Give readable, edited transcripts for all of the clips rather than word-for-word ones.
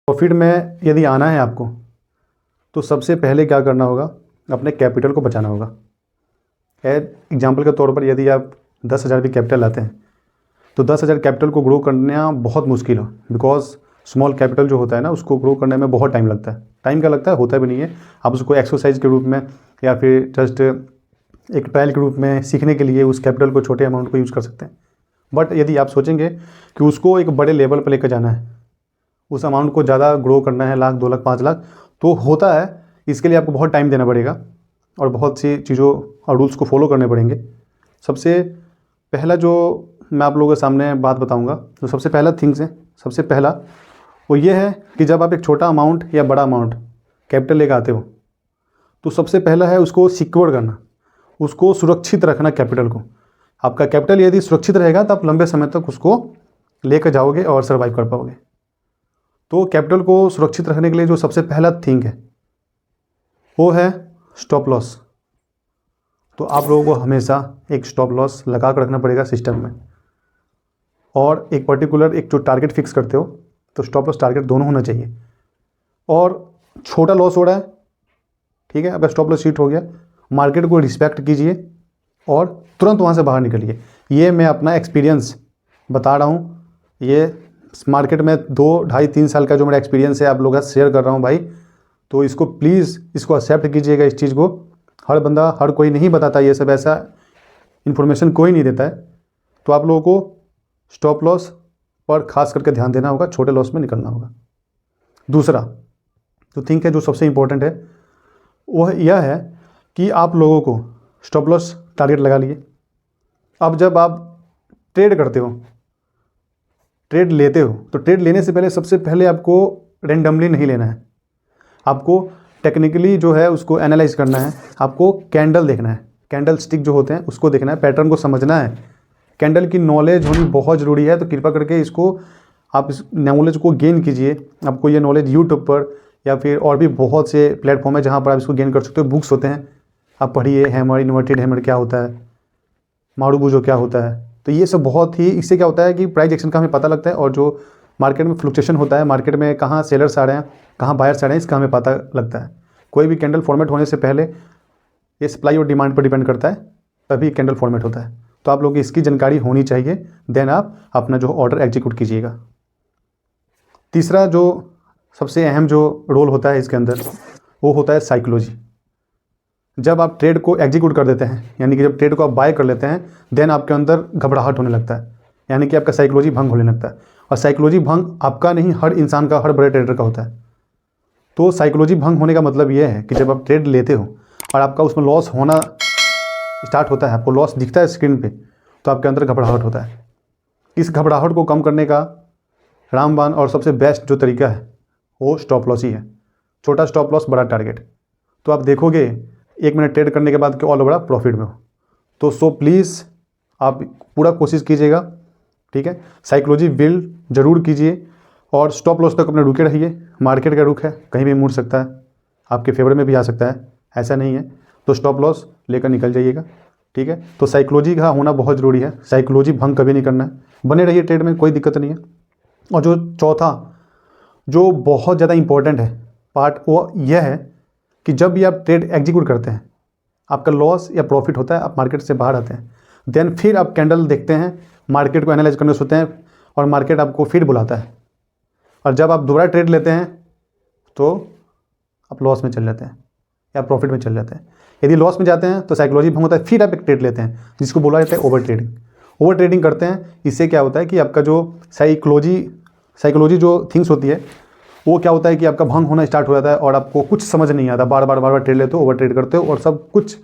Profit में यदि आना है आपको तो सबसे पहले क्या करना होगा, अपने कैपिटल को बचाना होगा। एग्जाम्पल के तौर पर यदि आप 10,000 भी कैपिटल लाते हैं तो 10,000 कैपिटल को ग्रो करना बहुत मुश्किल हो, बिकॉज स्मॉल कैपिटल जो होता है ना उसको ग्रो करने में बहुत टाइम लगता है। टाइम क्या लगता है, होता भी नहीं है। आप उसको एक्सरसाइज के रूप में या फिर जस्ट एक ट्रायल के रूप में सीखने के लिए उस कैपिटल को, छोटे अमाउंट को यूज़ कर सकते हैं। बट यदि आप सोचेंगे कि उसको एक बड़े लेवल पर लेकर जाना है, उस अमाउंट को ज़्यादा ग्रो करना है, 1,00,000, 2,00,000, 5,00,000, तो होता है। इसके लिए आपको बहुत टाइम देना पड़ेगा और बहुत सी चीज़ों और रूल्स को फॉलो करने पड़ेंगे। सबसे पहला जो मैं आप लोगों के सामने बात बताऊंगा, तो सबसे पहला थिंग्स है, सबसे पहला वो ये है कि जब आप एक छोटा अमाउंट या बड़ा अमाउंट कैपिटल लेकर आते हो तो सबसे पहला है उसको सिक्योर करना, उसको सुरक्षित रखना कैपिटल को। आपका कैपिटल यदि सुरक्षित रहेगा तो आप लंबे समय तक उसको लेकर जाओगे और सर्वाइव कर पाओगे। तो कैपिटल को सुरक्षित रखने के लिए जो सबसे पहला थिंग है वो है स्टॉप लॉस। तो आप लोगों को हमेशा एक स्टॉप लॉस लगा कर रखना पड़ेगा सिस्टम में, और एक पर्टिकुलर एक जो टारगेट फिक्स करते हो तो स्टॉप लॉस टारगेट दोनों होना चाहिए। और छोटा लॉस हो रहा है, ठीक है, अब स्टॉप लॉस हिट हो गया, मार्केट को रिस्पेक्ट कीजिए और तुरंत वहाँ से बाहर निकलिए। ये मैं अपना एक्सपीरियंस बता रहा हूँ, ये मार्केट में 2, 2.5, 3 साल का जो मेरा एक्सपीरियंस है आप लोगों का शेयर कर रहा हूँ भाई। तो इसको प्लीज़ इसको एक्सेप्ट कीजिएगा इस चीज़ को। हर बंदा, हर कोई नहीं बताता ये सब, ऐसा इन्फॉर्मेशन कोई नहीं देता है। तो आप लोगों को स्टॉप लॉस पर खास करके ध्यान देना होगा, छोटे लॉस में निकलना होगा। दूसरा जो थिंक है, जो सबसे इम्पोर्टेंट है, वह यह है कि आप लोगों को स्टॉप लॉस टारगेट लगा लिए। अब जब आप ट्रेड करते हो, ट्रेड लेते हो, तो ट्रेड लेने से पहले सबसे पहले आपको रेंडमली नहीं लेना है, आपको टेक्निकली जो है उसको एनालाइज करना है। आपको कैंडल देखना है, कैंडल स्टिक जो होते हैं उसको देखना है, पैटर्न को समझना है। कैंडल की नॉलेज होनी बहुत ज़रूरी है, तो कृपा करके इसको आप इस नॉलेज को गेन कीजिए। आपको ये नॉलेज यूट्यूब पर या फिर और भी बहुत से प्लेटफॉर्म है जहाँ पर आप इसको गेन कर सकते हो। बुक्स होते हैं, आप पढ़िए, हैमर, इन्वर्टेड हैमर क्या होता है, मारूबुजो क्या होता है। तो ये सब बहुत ही, इससे क्या होता है कि प्राइस एक्शन का हमें पता लगता है, और जो मार्केट में फ्लक्चुएशन होता है, मार्केट में कहाँ सेलर्स आ रहे हैं, कहाँ बायर्स आ रहे हैं, इसका हमें पता लगता है। कोई भी कैंडल फॉर्मेट होने से पहले ये सप्लाई और डिमांड पर डिपेंड करता है, तभी कैंडल फॉर्मेट होता है। तो आप लोगों की इसकी जानकारी होनी चाहिए, देन आप अपना जो ऑर्डर एग्जीक्यूट कीजिएगा। तीसरा जो सबसे अहम जो रोल होता है इसके अंदर, वो होता है साइकोलॉजी। जब आप ट्रेड को एग्जीक्यूट कर देते हैं, यानी कि जब ट्रेड को आप बाय कर लेते हैं, देन आपके अंदर घबराहट होने लगता है, यानी कि आपका साइकोलॉजी भंग होने लगता है। और साइकोलॉजी भंग आपका नहीं, हर इंसान का, हर बड़े ट्रेडर का होता है। तो साइकोलॉजी भंग होने का मतलब ये है कि जब आप ट्रेड लेते हो और आपका उसमें लॉस होना स्टार्ट होता है, आपको लॉस दिखता है स्क्रीन पे, तो आपके अंदर घबराहट होता है। इस घबराहट को कम करने का रामबाण और सबसे बेस्ट जो तरीका है वो स्टॉप लॉस ही है। छोटा स्टॉप लॉस, बड़ा टारगेट। तो आप देखोगे 1 मिनट ट्रेड करने के बाद कि और बड़ा प्रॉफिट में हो। तो सो प्लीज़ आप पूरा कोशिश कीजिएगा, ठीक है। साइकोलॉजी बिल्ड जरूर कीजिए और स्टॉप लॉस तक अपने रुके रहिए। मार्केट का रुख है, कहीं भी मुड़ सकता है, आपके फेवर में भी आ सकता है, ऐसा नहीं है। तो स्टॉप लॉस लेकर निकल जाइएगा, ठीक है। तो साइकोलॉजी का होना बहुत ज़रूरी है, साइकोलॉजी भंग कभी नहीं करना है। बने रहिए ट्रेड में, कोई दिक्कत नहीं है। और जो चौथा जो बहुत ज़्यादा इंपॉर्टेंट है पार्ट, वो यह है कि जब भी आप ट्रेड एग्जीक्यूट करते हैं, आपका लॉस या प्रॉफिट होता है, आप मार्केट से बाहर आते हैं, देन फिर आप कैंडल देखते हैं, मार्केट को एनालाइज करने सोचते हैं और मार्केट आपको फिर बुलाता है। और जब आप दोबारा ट्रेड लेते हैं तो आप लॉस में चल जाते हैं या प्रॉफिट में चल जाते हैं। यदि लॉस में जाते हैं तो साइकोलॉजी भंग होता है, फिर आप एक ट्रेड लेते हैं जिसको बोला जाता है ओवर ट्रेडिंग। ओवर ट्रेडिंग करते हैं, इससे क्या होता है कि आपका जो साइकोलॉजी जो थिंग्स होती है वो क्या होता है कि आपका भंग होना स्टार्ट हो जाता है और आपको कुछ समझ नहीं आता। बार बार ट्रेड लेते हो, ओवर ट्रेड करते हो और सब कुछ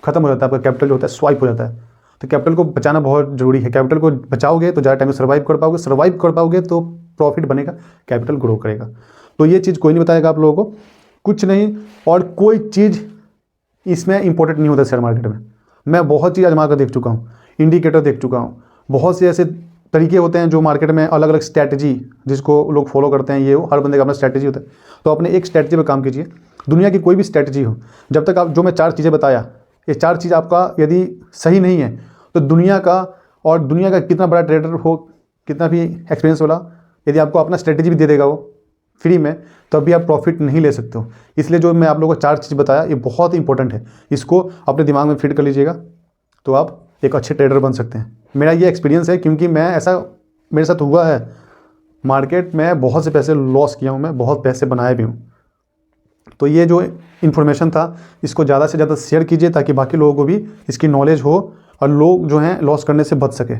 खत्म हो जाता है, आपका कैपिटल जो होता है स्वाइप हो जाता है। तो कैपिटल को बचाना बहुत ज़रूरी है। कैपिटल को बचाओगे तो ज़्यादा टाइम में सर्वाइव कर पाओगे तो प्रॉफिट बनेगा, कैपिटल ग्रो करेगा। तो ये चीज़ कोई नहीं बताएगा आप लोगों को, कुछ नहीं। और कोई चीज़ इसमें इंपॉर्टेंट नहीं होता शेयर मार्केट में। मैं बहुत चीज़ आजमा कर देख चुका हूँ, इंडिकेटर देख चुका हूँ, बहुत से ऐसे तरीके होते हैं जो मार्केट में अलग अलग स्ट्रैटेजी जिसको लोग फॉलो करते हैं। ये हर बंदे का अपना स्ट्रैटेजी होता है, तो अपने एक स्ट्रैटेजी पर काम कीजिए। दुनिया की कोई भी स्ट्रैटेजी हो, जब तक आप जो मैं 4 चीज़ें बताया, ये 4 चीज़ आपका यदि सही नहीं है तो दुनिया का कितना बड़ा ट्रेडर हो, कितना भी एक्सपीरियंस वाला, यदि आपको अपना स्ट्रैटेजी भी दे देगा वो, फ्री में, तो अभी आप प्रॉफिट नहीं ले सकते हो। इसलिए जो मैं आप लोगों को 4 चीज़ बताया ये बहुत इंपॉर्टेंट है, इसको अपने दिमाग में फिट कर लीजिएगा, तो आप एक अच्छे ट्रेडर बन सकते हैं। मेरा ये एक्सपीरियंस है, क्योंकि मैं ऐसा मेरे साथ हुआ है, मार्केट में बहुत से पैसे लॉस किया हूँ मैं, बहुत पैसे बनाए भी हूँ। तो ये जो इन्फॉर्मेशन था इसको ज़्यादा से ज़्यादा शेयर कीजिए, ताकि बाकी लोगों को भी इसकी नॉलेज हो और लोग जो हैं लॉस करने से बच सके।